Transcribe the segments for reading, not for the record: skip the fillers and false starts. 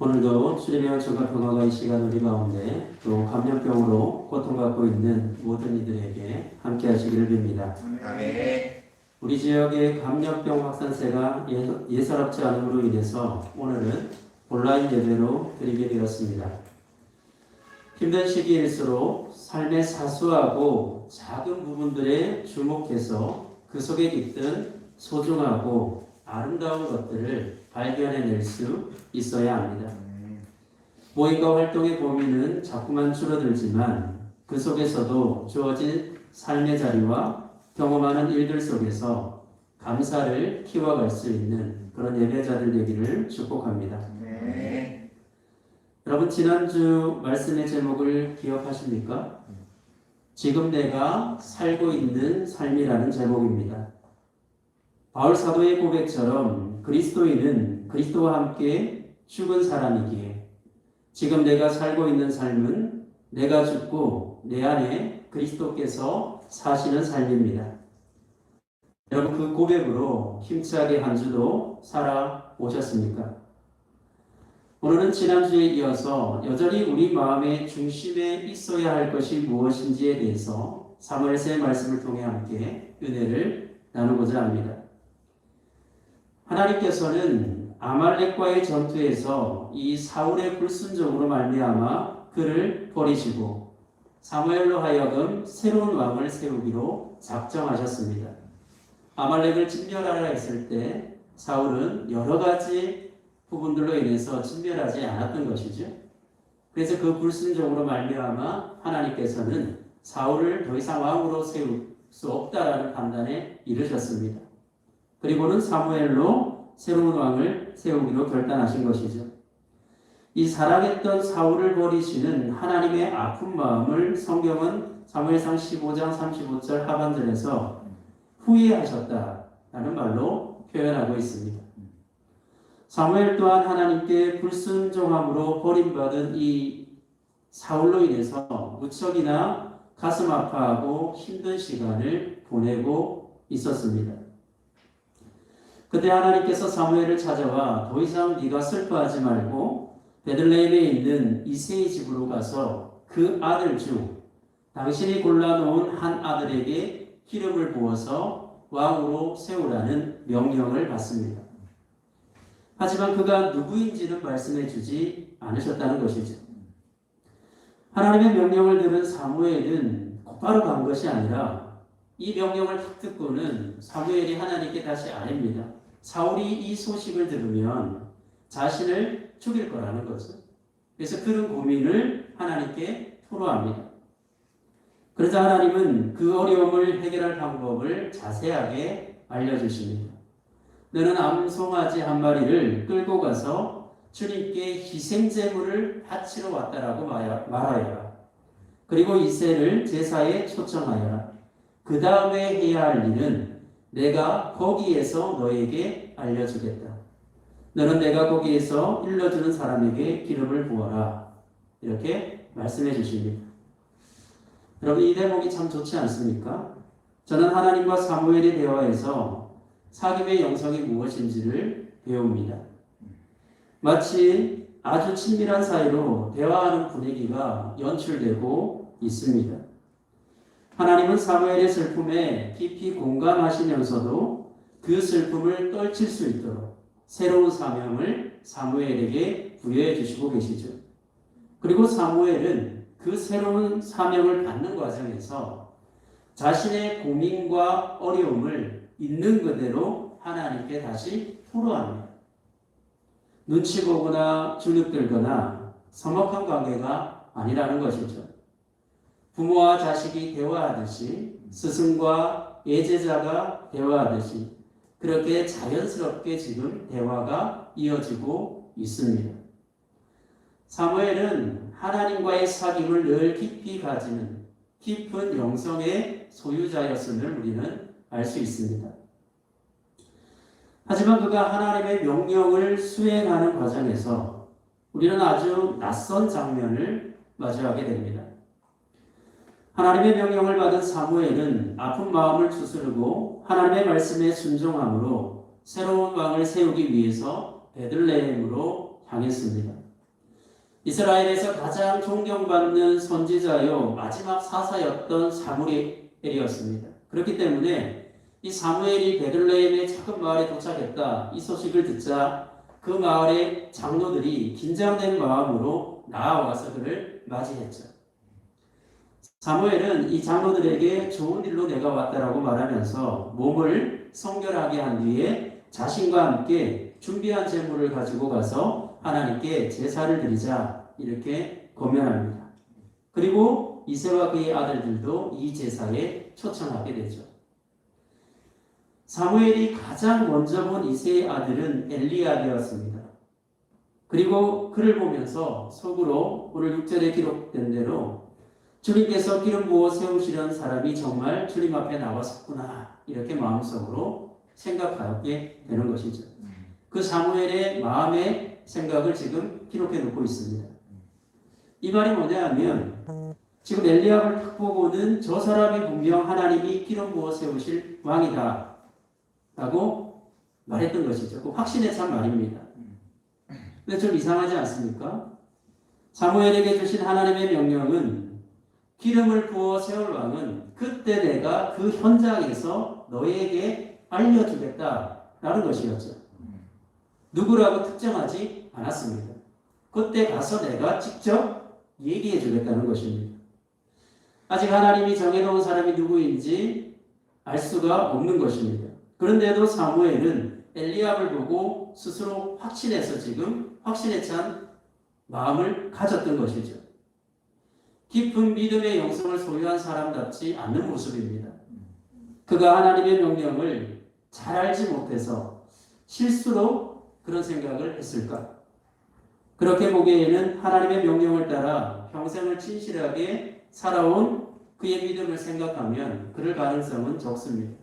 오늘도 주님의 은총과 평화가 이 시간 우리 가운데 또 감염병으로 고통받고 있는 모든 이들에게 함께 하시기를 빕니다. 아멘. 우리 지역의 감염병 확산세가 예사롭지 않음으로 인해서 오늘은 온라인 예배로 드리게 되었습니다. 힘든 시기일수록 삶의 사소하고 작은 부분들에 주목해서 그 속에 깃든 소중하고 아름다운 것들을 발견해낼 수 있어야 합니다. 모임과 활동의 범위는 자꾸만 줄어들지만 그 속에서도 주어진 삶의 자리와 경험하는 일들 속에서 감사를 키워갈 수 있는 그런 예배자들 되기를 축복합니다. 네. 여러분 지난주 말씀의 제목을 기억하십니까? 지금 내가 살고 있는 삶이라는 제목입니다. 바울 사도의 고백처럼 그리스도인은 그리스도와 함께 죽은 사람이기에 지금 내가 살고 있는 삶은 내가 죽고 내 안에 그리스도께서 사시는 삶입니다. 여러분 그 고백으로 힘차게 한 주도 살아오셨습니까? 오늘은 지난주에 이어서 여전히 우리 마음의 중심에 있어야 할 것이 무엇인지에 대해서 사무엘서의 말씀을 통해 함께 은혜를 나누고자 합니다. 하나님께서는 아말렉과의 전투에서 이 사울의 불순종으로 말미암아 그를 버리시고 사무엘로 하여금 새로운 왕을 세우기로 작정하셨습니다. 아말렉을 진멸하라 했을 때 사울은 여러 가지 부분들로 인해서 진멸하지 않았던 것이죠. 그래서 그 불순종으로 말미암아 하나님께서는 사울을 더 이상 왕으로 세울 수 없다라는 판단에 이르셨습니다. 그리고는 사무엘로 새로운 왕을 세우기로 결단하신 것이죠. 이 살아있던 사울을 버리시는 하나님의 아픈 마음을 성경은 사무엘상 15장 35절 하반절에서 후회하셨다라는 말로 표현하고 있습니다. 사무엘 또한 하나님께 불순종함으로 버림받은 이 사울로 인해서 무척이나 가슴 아파하고 힘든 시간을 보내고 있었습니다. 그때 하나님께서 사무엘을 찾아와 더 이상 네가 슬퍼하지 말고 베들레헴에 있는 이새의 집으로 가서 그 아들 중 당신이 골라놓은 한 아들에게 기름을 부어서 왕으로 세우라는 명령을 받습니다. 하지만 그가 누구인지는 말씀해 주지 않으셨다는 것이죠. 하나님의 명령을 들은 사무엘은 곧바로 간 것이 아니라 이 명령을 딱 듣고는 사무엘이 하나님께 다시 아뢰입니다. 사울이 이 소식을 들으면 자신을 죽일 거라는 거죠. 그래서 그런 고민을 하나님께 토로합니다. 그러자 하나님은 그 어려움을 해결할 방법을 자세하게 알려주십니다. 너는 암송아지 한 마리를 끌고 가서 주님께 희생제물을 바치러 왔다라고 말하여라. 그리고 이새를 제사에 초청하여라. 그 다음에 해야 할 일은 내가 거기에서 너에게 알려주겠다. 너는 내가 거기에서 일러주는 사람에게 기름을 부어라. 이렇게 말씀해 주십니다. 여러분 이 대목이 참 좋지 않습니까? 저는 하나님과 사무엘의 대화에서 사귐의 영성이 무엇인지를 배웁니다. 마치 아주 친밀한 사이로 대화하는 분위기가 연출되고 있습니다. 하나님은 사무엘의 슬픔에 깊이 공감하시면서도 그 슬픔을 떨칠 수 있도록 새로운 사명을 사무엘에게 부여해 주시고 계시죠. 그리고 사무엘은 그 새로운 사명을 받는 과정에서 자신의 고민과 어려움을 있는 그대로 하나님께 다시 토로합니다. 눈치 보거나 주눅들거나 서먹한 관계가 아니라는 것이죠. 부모와 자식이 대화하듯이 스승과 예제자가 대화하듯이 그렇게 자연스럽게 지금 대화가 이어지고 있습니다. 사무엘은 하나님과의 사귐을 늘 깊이 가지는 깊은 영성의 소유자였음을 우리는 알 수 있습니다. 하지만 그가 하나님의 명령을 수행하는 과정에서 우리는 아주 낯선 장면을 마주하게 됩니다. 하나님의 명령을 받은 사무엘은 아픈 마음을 추스르고 하나님의 말씀에 순종함으로 새로운 왕을 세우기 위해서 베들레헴으로 향했습니다. 이스라엘에서 가장 존경받는 선지자요 마지막 사사였던 사무엘이었습니다. 그렇기 때문에 이 사무엘이 베들레헴의 작은 마을에 도착했다 이 소식을 듣자 그 마을의 장로들이 긴장된 마음으로 나아와서 그를 맞이했죠. 사무엘은 이 장로들에게 좋은 일로 내가 왔다라고 말하면서 몸을 성결하게 한 뒤에 자신과 함께 준비한 제물을 가지고 가서 하나님께 제사를 드리자 이렇게 권면합니다. 그리고 이새와 그의 아들들도 이 제사에 초청하게 되죠. 사무엘이 가장 먼저 본 이새의 아들은 엘리야베였습니다. 그리고 그를 보면서 속으로 오늘 6절에 기록된 대로 주님께서 기름 부어 세우시려는 사람이 정말 주님 앞에 나왔었구나 이렇게 마음속으로 생각하게 되는 것이죠. 그 사무엘의 마음의 생각을 지금 기록해 놓고 있습니다. 이 말이 뭐냐 하면 지금 엘리야를 딱 보고는 저 사람이 분명 하나님이 기름 부어 세우실 왕이다 라고 말했던 것이죠. 그 확신에 찬 말입니다. 근데 좀 이상하지 않습니까? 사무엘에게 주신 하나님의 명령은 기름을 부어 세울 왕은 그때 내가 그 현장에서 너에게 알려주겠다라는 것이었죠. 누구라고 특정하지 않았습니다. 그때 가서 내가 직접 얘기해 주겠다는 것입니다. 아직 하나님이 정해놓은 사람이 누구인지 알 수가 없는 것입니다. 그런데도 사무엘은 엘리압을 보고 스스로 확신해서 지금 확신에 찬 마음을 가졌던 것이죠. 깊은 믿음의 영성을 소유한 사람답지 않는 모습입니다. 그가 하나님의 명령을 잘 알지 못해서 실수로 그런 생각을 했을까? 그렇게 보기에는 하나님의 명령을 따라 평생을 진실하게 살아온 그의 믿음을 생각하면 그럴 가능성은 적습니다.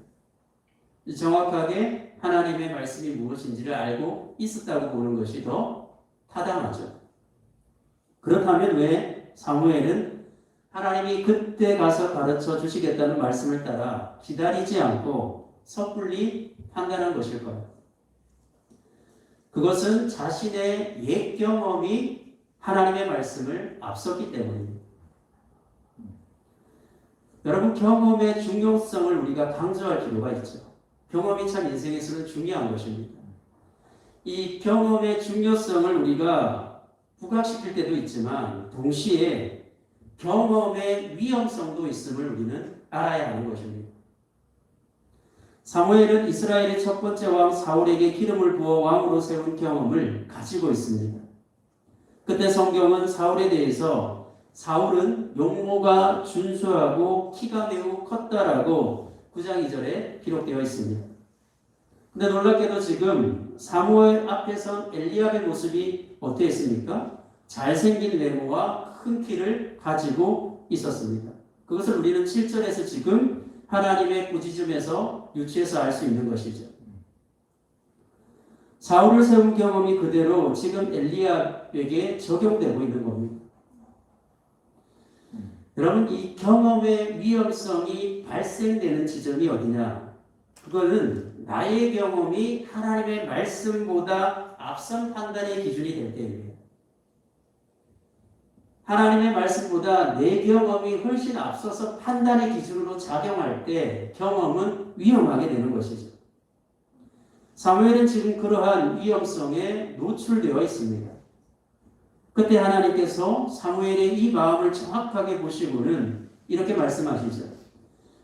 정확하게 하나님의 말씀이 무엇인지를 알고 있었다고 보는 것이 더 타당하죠. 그렇다면 왜 사무엘은 하나님이 그때 가서 가르쳐 주시겠다는 말씀을 따라 기다리지 않고 섣불리 판단한 것일까요? 그것은 자신의 옛 경험이 하나님의 말씀을 앞섰기 때문입니다. 여러분, 경험의 중요성을 우리가 강조할 필요가 있죠. 경험이 참 인생에서는 중요한 것입니다. 이 경험의 중요성을 우리가 부각시킬 때도 있지만 동시에 경험의 위험성도 있음을 우리는 알아야 하는 것입니다. 사무엘은 이스라엘의 첫 번째 왕 사울에게 기름을 부어 왕으로 세운 경험을 가지고 있습니다. 그때 성경은 사울에 대해서 사울은 용모가 준수하고 키가 매우 컸다라고 9장 2절에 기록되어 있습니다. 근데 놀랍게도 지금 사무엘 앞에 선 엘리압의 모습이 어땠습니까? 잘생긴 외모와 큰 키를 가지고 있었습니다. 그것을 우리는 7절에서 지금 하나님의 꾸짖음에서 유추해서 알 수 있는 것이죠. 사울을 세운 경험이 그대로 지금 엘리압에게 적용되고 있는 겁니다. 여러분, 이 경험의 위험성이 발생되는 지점이 어디냐? 그거는 나의 경험이 하나님의 말씀보다 앞선 판단의 기준이 될 때입니다. 하나님의 말씀보다 내 경험이 훨씬 앞서서 판단의 기준으로 작용할 때 경험은 위험하게 되는 것이죠. 사무엘은 지금 그러한 위험성에 노출되어 있습니다. 그때 하나님께서 사무엘의 이 마음을 정확하게 보시고는 이렇게 말씀하시죠.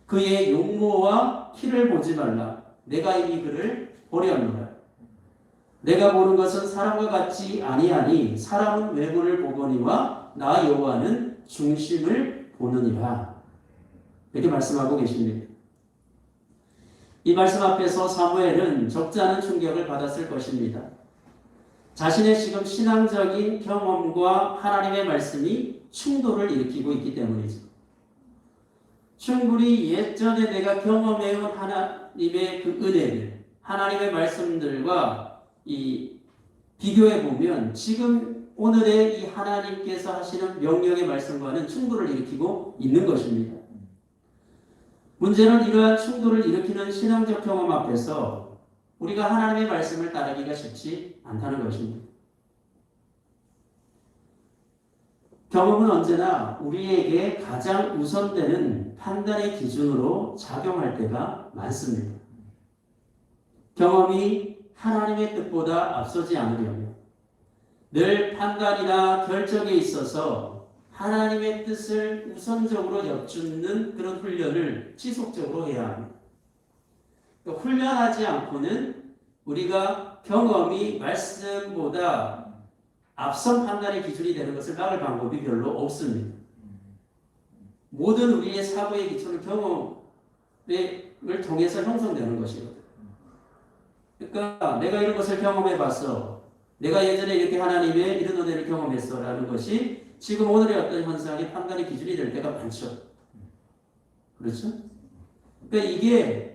그의 용모와 키를 보지 말라. 내가 이미 그를 보려노라. 내가 보는 것은 사람과 같지 아니하니 사람은 외모를 보거니와 나 여호와는 중심을 보느니라. 이렇게 말씀하고 계십니다. 이 말씀 앞에서 사무엘은 적지 않은 충격을 받았을 것입니다. 자신의 지금 신앙적인 경험과 하나님의 말씀이 충돌을 일으키고 있기 때문이죠. 충분히 예전에 내가 경험해온 하나님의 그 은혜를 하나님의 말씀들과 비교해 보면 지금 오늘의 이 하나님께서 하시는 명령의 말씀과는 충돌을 일으키고 있는 것입니다. 문제는 이러한 충돌을 일으키는 신앙적 경험 앞에서 우리가 하나님의 말씀을 따르기가 쉽지 않다는 것입니다. 경험은 언제나 우리에게 가장 우선되는 판단의 기준으로 작용할 때가 많습니다. 경험이 하나님의 뜻보다 앞서지 않으려면 늘 판단이나 결정에 있어서 하나님의 뜻을 우선적으로 엿듣는 그런 훈련을 지속적으로 해야 합니다. 훈련하지 않고는 우리가 경험이 말씀보다 앞선 판단의 기준이 되는 것을 막을 방법이 별로 없습니다. 모든 우리의 사고의 기초는 경험을 통해서 형성되는 것이거든요. 그러니까 내가 이런 것을 경험해 봤어. 내가 예전에 이렇게 하나님의 이런 은혜를 경험했어 라는 것이 지금 오늘의 어떤 현상의 판단의 기준이 될 때가 많죠. 그렇죠? 그러니까 이게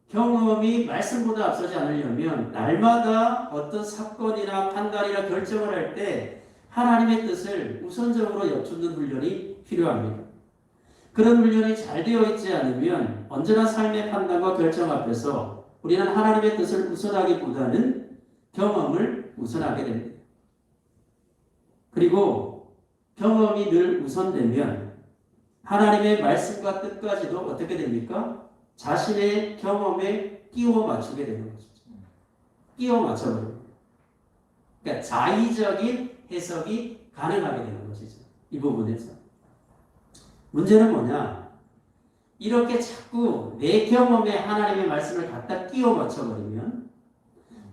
경험이 말씀보다 앞서지 않으려면 날마다 어떤 사건이나 판단이나 결정을 할 때 하나님의 뜻을 우선적으로 엿듣는 훈련이 필요합니다. 그런 훈련이 잘 되어 있지 않으면 언제나 삶의 판단과 결정 앞에서 우리는 하나님의 뜻을 우선하기보다는 경험을 우선하게 됩니다. 그리고 경험이 늘 우선되면 하나님의 말씀과 뜻까지도 어떻게 됩니까? 자신의 경험에 끼워 맞추게 되는 것이죠. 끼워 맞춰버립니다. 그러니까 자의적인 해석이 가능하게 되는 것이죠. 이 부분에서. 문제는 뭐냐? 이렇게 자꾸 내 경험에 하나님의 말씀을 갖다 끼워 맞춰버리면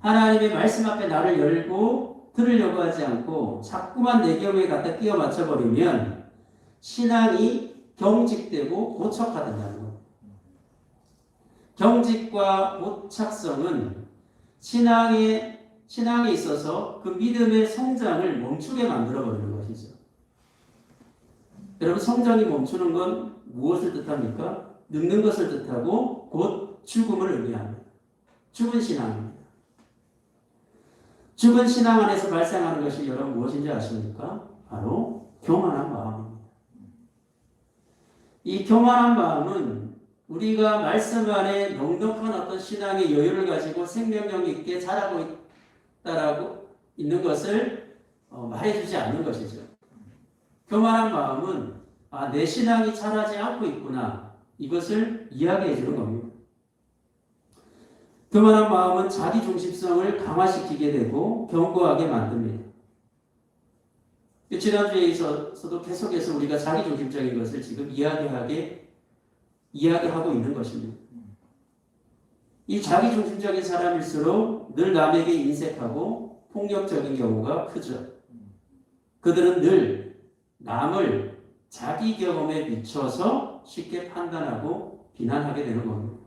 하나님의 말씀 앞에 나를 열고 들으려고 하지 않고 자꾸만 내 경험에 갖다 끼워 맞춰버리면 신앙이 경직되고 고착화된다는 것. 경직과 고착성은 신앙에 있어서 그 믿음의 성장을 멈추게 만들어버리는 것이죠. 여러분, 성장이 멈추는 건 무엇을 뜻합니까? 늙는 것을 뜻하고 곧 죽음을 의미합니다. 죽은 신앙입니다. 죽은 신앙 안에서 발생하는 것이 여러분 무엇인지 아십니까? 바로 교만한 마음입니다. 이 교만한 마음은 우리가 말씀 안에 넉넉한 어떤 신앙의 여유를 가지고 생명력 있게 자라고 있다라고 있는 것을 말해주지 않는 것이죠. 교만한 마음은 내 신앙이 자라지 않고 있구나. 이것을 이야기해 주는 겁니다. 교만한 마음은 자기 중심성을 강화시키게 되고 견고하게 만듭니다. 지난주에 있어서도 계속해서 우리가 자기 중심적인 것을 지금 이야기하고 있는 것입니다. 이 자기 중심적인 사람일수록 늘 남에게 인색하고 폭력적인 경우가 크죠. 그들은 늘 남을 자기 경험에 비춰서 쉽게 판단하고 비난하게 되는 겁니다.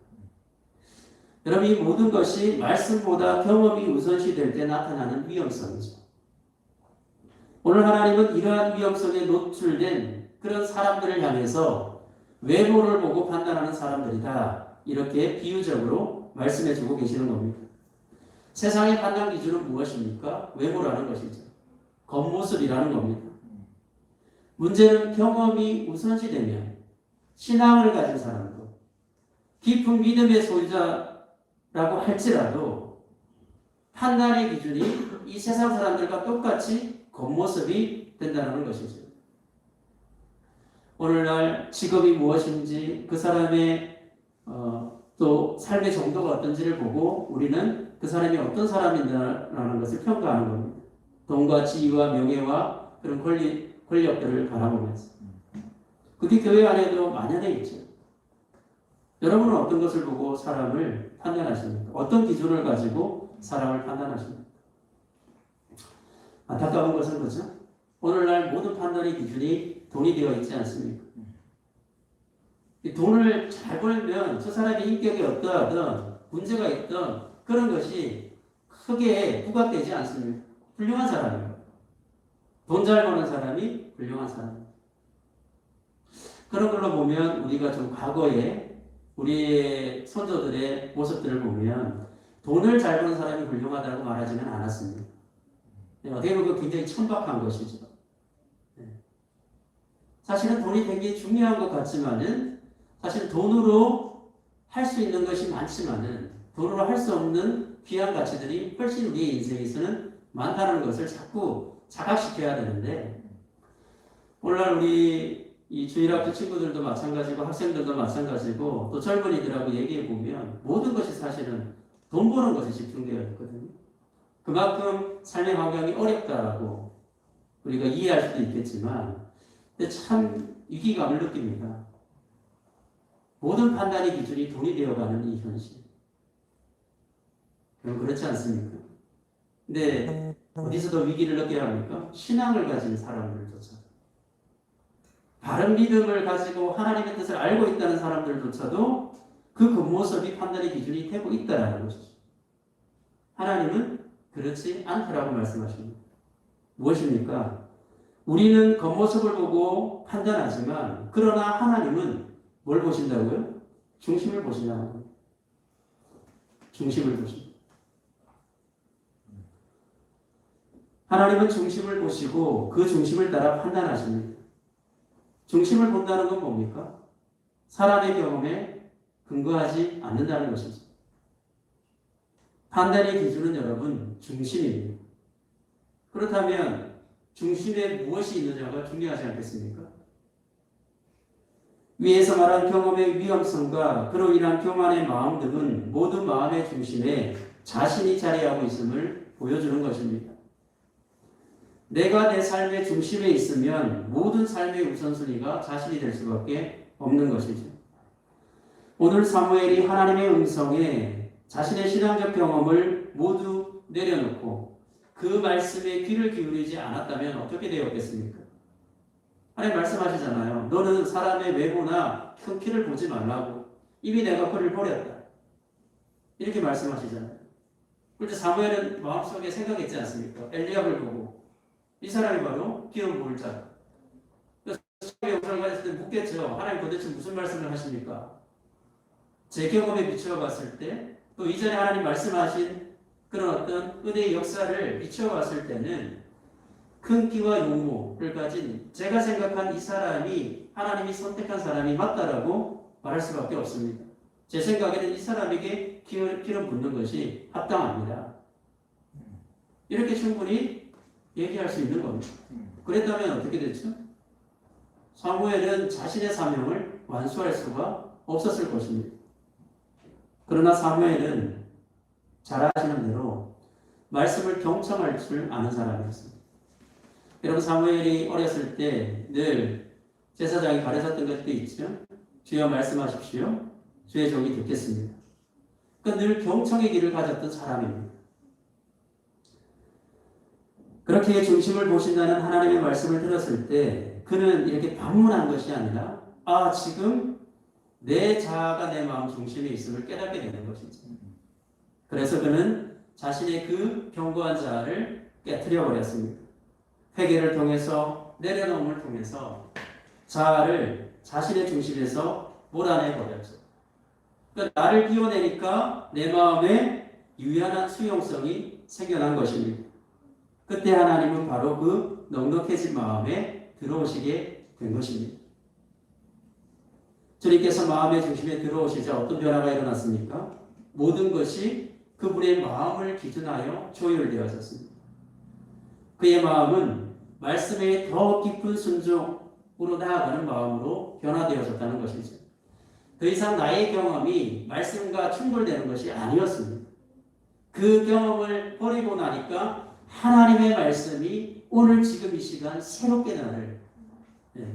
여러분, 이 모든 것이 말씀보다 경험이 우선시 될 때 나타나는 위험성이죠. 오늘 하나님은 이러한 위험성에 노출된 그런 사람들을 향해서 외모를 보고 판단하는 사람들이다. 이렇게 비유적으로 말씀해주고 계시는 겁니다. 세상의 판단 기준은 무엇입니까? 외모라는 것이죠. 겉모습이라는 겁니다. 문제는 경험이 우선시되면 신앙을 가진 사람도 깊은 믿음의 소유자라고 할지라도 판단의 기준이 이 세상 사람들과 똑같이 겉모습이 된다는 것이죠. 오늘날 직업이 무엇인지 그 사람의 또 삶의 정도가 어떤지를 보고 우리는 그 사람이 어떤 사람이라는 것을 평가하는 겁니다. 돈과 지위와 명예와 그런 권력들을 바라보면서. 그게 교회 안에도 만연해 있죠. 여러분은 어떤 것을 보고 사람을 판단하십니까? 어떤 기준을 가지고 사람을 판단하십니까? 안타까운 것은 뭐죠? 오늘날 모든 판단의 기준이 돈이 되어 있지 않습니까? 이 돈을 잘 벌면 저 사람의 인격이 어떠하든 문제가 있든 그런 것이 크게 부각되지 않습니다. 훌륭한 사람이에요. 돈 잘 버는 사람이 훌륭한 사람이에요. 그런 걸로 보면 우리가 좀 과거에 우리의 선조들의 모습들을 보면 돈을 잘 버는 사람이 훌륭하다고 말하지는 않았습니다. 어떻게 보면 굉장히 천박한 것이죠. 사실은 돈이 되게 중요한 것 같지만은 사실 돈으로 할 수 있는 것이 많지만은 돈으로 할 수 없는 귀한 가치들이 훨씬 우리의 인생에서는 많다는 것을 자꾸 자각시켜야 되는데 오늘날 우리 이 주일학교 친구들도 마찬가지고 학생들도 마찬가지고 또 젊은이들하고 얘기해 보면 모든 것이 사실은 돈 버는 것에 집중되어 있거든요. 그만큼 삶의 환경이 어렵다라고 우리가 이해할 수도 있겠지만 근데 참 위기감을 느낍니다. 모든 판단의 기준이 돈이 되어가는 이 현실. 여러분 그렇지 않습니까? 근데 어디서 더 위기를 느껴야 합니까? 신앙을 가진 사람들조차. 바른 믿음을 가지고 하나님의 뜻을 알고 있다는 사람들조차도 그 겉모습이 판단의 기준이 되고 있다는 것이죠. 하나님은 그렇지 않다라고 말씀하십니다. 무엇입니까? 우리는 겉모습을 보고 판단하지만 그러나 하나님은 뭘 보신다고요? 중심을 보신다는 거예요. 중심을 보십니다. 하나님은 중심을 보시고 그 중심을 따라 판단하십니다. 중심을 본다는 건 뭡니까? 사람의 경험에 근거하지 않는다는 것이죠. 판단의 기준은 여러분 중심입니다. 그렇다면 중심에 무엇이 있느냐가 중요하지 않겠습니까? 위에서 말한 경험의 위험성과 그로 인한 교만의 마음 등은 모두 마음의 중심에 자신이 자리하고 있음을 보여주는 것입니다. 내가 내 삶의 중심에 있으면 모든 삶의 우선순위가 자신이 될 수밖에 없는 것이죠. 오늘 사무엘이 하나님의 음성에 자신의 신앙적 경험을 모두 내려놓고 그 말씀에 귀를 기울이지 않았다면 어떻게 되었겠습니까? 하나님 말씀하시잖아요. 너는 사람의 외모나 큰 키를 보지 말라고. 이미 내가 그를 버렸다. 이렇게 말씀하시잖아요. 그런데 사무엘은 마음속에 생각했지 않습니까? 엘리압을 보고 이 사람이 바로 기름 부을 자. 그래서 영상을 가졌을 때 묻겠죠. 하나님 도대체 무슨 말씀을 하십니까? 제 경험에 비추어 봤을 때 또 이전에 하나님 말씀하신 그런 어떤 은혜의 역사를 비추어 봤을 때는 큰 키와 용모를 가진 제가 생각한 이 사람이 하나님이 선택한 사람이 맞다라고 말할 수밖에 없습니다. 제 생각에는 이 사람에게 기름 붓는 것이 합당합니다. 이렇게 충분히 얘기할 수 있는 겁니다. 그랬다면 어떻게 됐죠? 사무엘은 자신의 사명을 완수할 수가 없었을 것입니다. 그러나 사무엘은 잘 아시는 대로 말씀을 경청할 줄 아는 사람이었습니다. 여러분 사무엘이 어렸을 때 늘 제사장이 가르쳤던 것도 있죠. 주여 말씀하십시오. 주의 종이 듣겠습니다. 그러니까 늘 경청의 길을 가졌던 사람입니다. 그렇게 중심을 보신다는 하나님의 말씀을 들었을 때 그는 이렇게 반문한 것이 아니라 지금 내 자아가 내 마음 중심에 있음을 깨닫게 되는 것이죠. 그래서 그는 자신의 그 견고한 자아를 깨트려 버렸습니다. 회개를 통해서 내려놓음을 통해서 자아를 자신의 중심에서 몰아내 버렸죠. 그러니까 나를 비워내니까 내 마음에 유연한 수용성이 생겨난 것입니다. 그때 하나님은 바로 그 넉넉해진 마음에 들어오시게 된 것입니다. 주님께서 마음의 중심에 들어오시자 어떤 변화가 일어났습니까? 모든 것이 그분의 마음을 기준하여 조율되어졌습니다. 그의 마음은 말씀에 더 깊은 순종으로 나아가는 마음으로 변화되어졌다는 것이죠. 더 이상 나의 경험이 말씀과 충돌되는 것이 아니었습니다. 그 경험을 버리고 나니까 하나님의 말씀이 오늘 지금 이 시간 새롭게 나를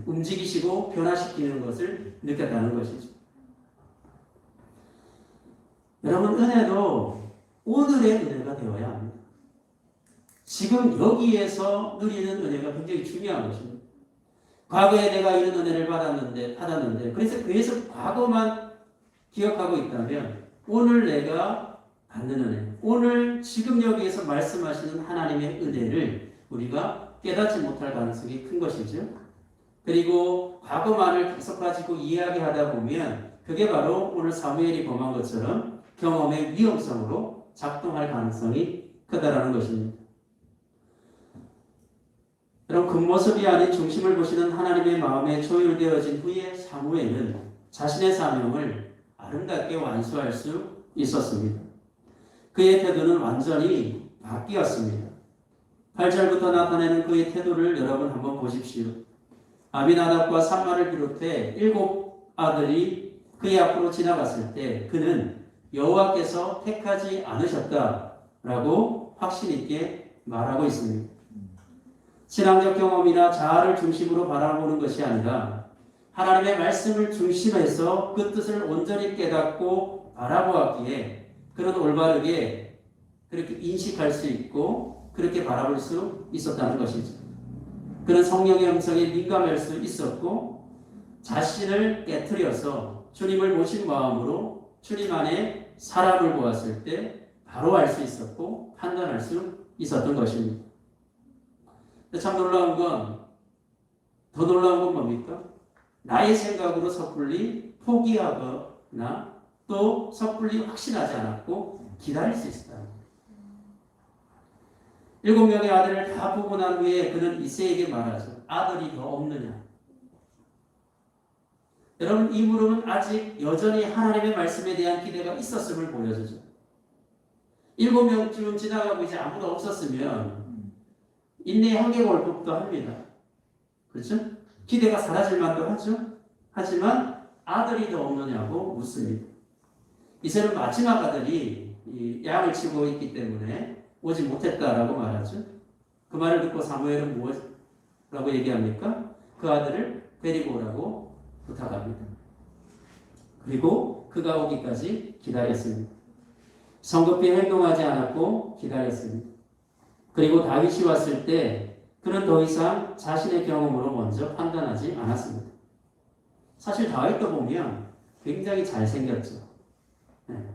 움직이시고 변화시키는 것을 느꼈다는 것이죠. 여러분 은혜도 오늘의 은혜가 되어야 합니다. 지금 여기에서 누리는 은혜가 굉장히 중요한 것입니다. 과거에 내가 이런 은혜를 받았는데 그래서 과거만 기억하고 있다면 오늘 내가 받는 은혜, 오늘 지금 여기에서 말씀하시는 하나님의 은혜를 우리가 깨닫지 못할 가능성이 큰 것이죠. 그리고 과거만을 계속 가지고 이야기하다 보면 그게 바로 오늘 사무엘이 범한 것처럼 경험의 위험성으로 작동할 가능성이 크다라는 것입니다. 여러분 겉모습이 아닌 중심을 보시는 하나님의 마음에 조율되어진 후에 사무엘은 자신의 사명을 아름답게 완수할 수 있었습니다. 그의 태도는 완전히 바뀌었습니다. 8절부터 나타내는 그의 태도를 여러분 한번 보십시오. 아비나답과 삼마를 비롯해 7 아들이 그의 앞으로 지나갔을 때 그는 여호와께서 택하지 않으셨다라고 확신 있게 말하고 있습니다. 신앙적 경험이나 자아를 중심으로 바라보는 것이 아니라 하나님의 말씀을 중심해서 그 뜻을 온전히 깨닫고 바라보았기에 그는 올바르게 그렇게 인식할 수 있고 그렇게 바라볼 수 있었다는 것이죠. 그는 성령의 음성에 민감할 수 있었고 자신을 깨트려서 주님을 모신 마음으로 주님 안에 사람을 보았을 때 바로 알 수 있었고 판단할 수 있었던 것입니다. 참 놀라운 건, 더 놀라운 건 뭡니까? 나의 생각으로 섣불리 포기하거나 또 섣불리 확신하지 않았고 기다릴 수 있었다. 7명의 아들을 다 보고 난 후에 그는 이새에게 말하죠. 아들이 더 없느냐? 여러분, 이 물음은 아직 여전히 하나님의 말씀에 대한 기대가 있었음을 보여주죠. 7명쯤 지나가고 이제 아무도 없었으면 인내의 한계가 올 법도 합니다. 그렇죠? 기대가 사라질 만도 하죠. 하지만 아들이 더 없느냐고 묻습니다. 이새는 마지막 아들이 이 양을 치고 있기 때문에 오지 못했다라고 말하죠. 그 말을 듣고 사무엘은 무엇이라고 얘기합니까? 그 아들을 데리고 오라고 부탁합니다. 그리고 그가 오기까지 기다렸습니다. 성급히 행동하지 않았고 기다렸습니다. 그리고 다윗이 왔을 때 그는 더 이상 자신의 경험으로 먼저 판단하지 않았습니다. 사실 다윗도 보면 굉장히 잘생겼죠.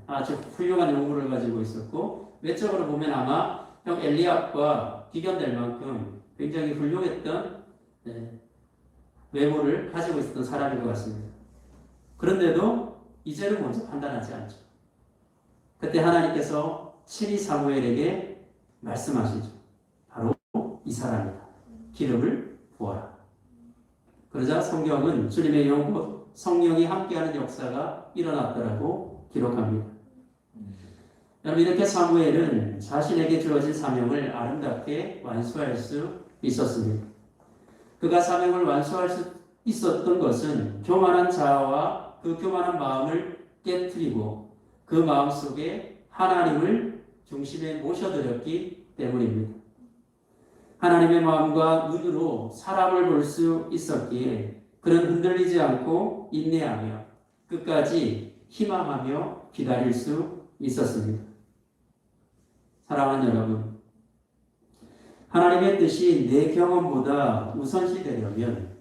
아주 훌륭한 용모를 가지고 있었고 외적으로 보면 아마 형 엘리압과 비견될 만큼 굉장히 훌륭했던 외모를 가지고 있었던 사람인 것 같습니다. 그런데도 이제는 먼저 판단하지 않죠. 그때 하나님께서 친히 사무엘에게 말씀하시죠. 바로 이 사람이다. 기름을 부어라. 그러자 성경은 주님의 영, 성령이 함께하는 역사가 일어났더라고 기록합니다. 여러분, 이렇게 사무엘은 자신에게 주어진 사명을 아름답게 완수할 수 있었습니다. 그가 사명을 완수할 수 있었던 것은 교만한 자아와 그 교만한 마음을 깨트리고 그 마음 속에 하나님을 중심에 모셔드렸기 때문입니다. 하나님의 마음과 눈으로 사람을 볼 수 있었기에 그는 흔들리지 않고 인내하며 끝까지 희망하며 기다릴 수 있었습니다. 사랑하는 여러분, 하나님의 뜻이 내 경험보다 우선시 되려면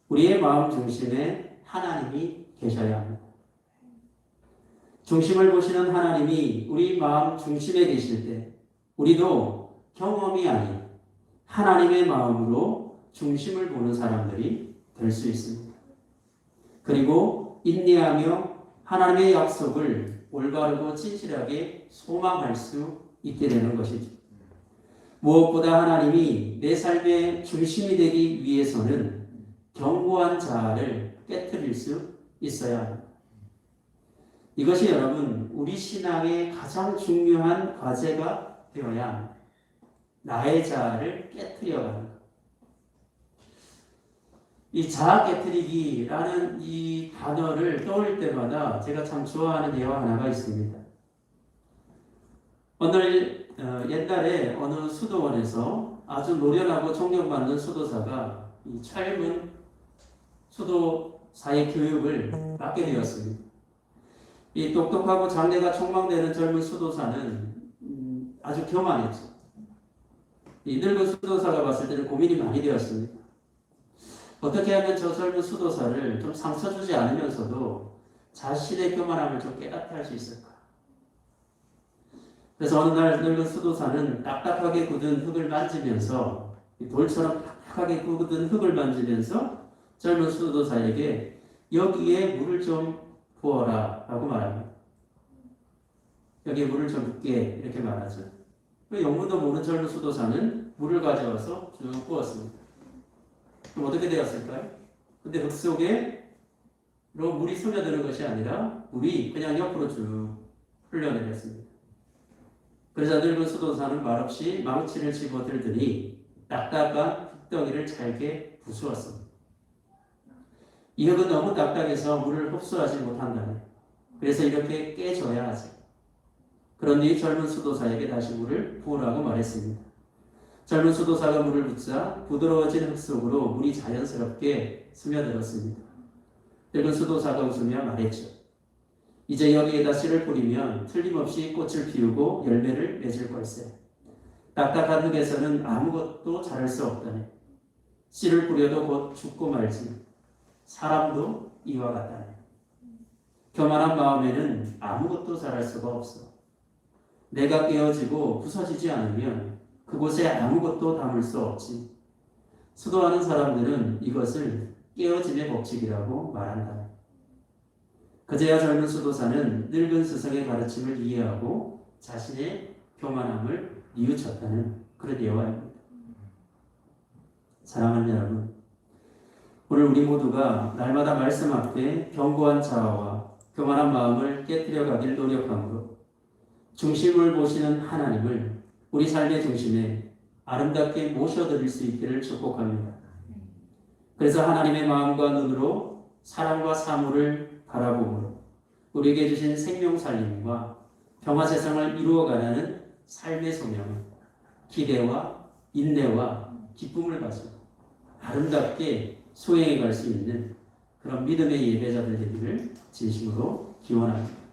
우리의 마음 중심에 하나님이 계셔야 합니다. 중심을 보시는 하나님이 우리 마음 중심에 계실 때 우리도 경험이 아닌 하나님의 마음으로 중심을 보는 사람들이 될 수 있습니다. 그리고 인내하며 하나님의 약속을 올바르고 진실하게 소망할 수 있게 되는 것이죠. 무엇보다 하나님이 내 삶의 중심이 되기 위해서는 견고한 자아를 깨트릴 수 있어야 합니다. 이것이 여러분 우리 신앙의 가장 중요한 과제가 되어야 합니다. 나의 자아를 깨트려가는 것. 이 자아 깨트리기라는 이 단어를 떠올릴 때마다 제가 참 좋아하는 예화 하나가 있습니다. 옛날에 어느 수도원에서 아주 노련하고 존경받는 수도사가 이 젊은 수도사의 교육을 받게 되었습니다. 이 똑똑하고 장래가 촉망되는 젊은 수도사는 아주 교만했죠. 이 늙은 수도사가 봤을 때는 고민이 많이 되었습니다. 어떻게 하면 저 젊은 수도사를 좀 상처 주지 않으면서도 자신의 교만함을 좀 깨닫게 할 수 있을까? 그래서 어느 날 늙은 수도사는 딱딱하게 굳은 흙을 만지면서 돌처럼 딱딱하게 굳은 흙을 만지면서 젊은 수도사에게 여기에 물을 좀 부어라 라고 말합니다. 여기에 물을 좀 붓게 이렇게 말하죠. 영문도 모르는 젊은 수도사는 물을 가져와서 쭉 부었습니다. 그럼 어떻게 되었을까요? 근데 흙 속에 물이 스며드는 것이 아니라 물이 그냥 옆으로 쭉 흘러내렸습니다. 그러자 늙은 수도사는 말없이 망치를 집어들더니 딱딱한 흙덩이를 잘게 부수었습니다. 이 흙은 너무 딱딱해서 물을 흡수하지 못한다네. 그래서 이렇게 깨줘야 하지. 그러니 젊은 수도사에게 다시 물을 부으라고 말했습니다. 젊은 수도사가 물을 붓자 부드러워진 흙 속으로 물이 자연스럽게 스며들었습니다. 늙은 수도사가 웃으며 말했죠. 이제 여기에다 씨를 뿌리면 틀림없이 꽃을 피우고 열매를 맺을 걸세. 딱딱한 흙에서는 아무것도 자랄 수 없다네. 씨를 뿌려도 곧 죽고 말지. 사람도 이와 같다네. 교만한 마음에는 아무것도 자랄 수가 없어. 내가 깨어지고 부서지지 않으면 그곳에 아무것도 담을 수 없지. 수도하는 사람들은 이것을 깨어짐의 법칙이라고 말한다. 그제야 젊은 수도사는 늙은 스승의 가르침을 이해하고 자신의 교만함을 뉘우쳤다는 그런 예화입니다. 사랑하는 여러분, 오늘 우리 모두가 날마다 말씀 앞에 견고한 자아와 교만한 마음을 깨뜨려 가길 노력함으로 중심을 보시는 하나님을 우리 삶의 중심에 아름답게 모셔드릴 수 있기를 축복합니다. 그래서 하나님의 마음과 눈으로 사랑과 사물을 바라보므로 우리에게 주신 생명 살림과 평화 세상을 이루어가는 삶의 소명은 기대와 인내와 기쁨을 가지고 아름답게 수행해 갈 수 있는 그런 믿음의 예배자들 되기를 진심으로 기원합니다.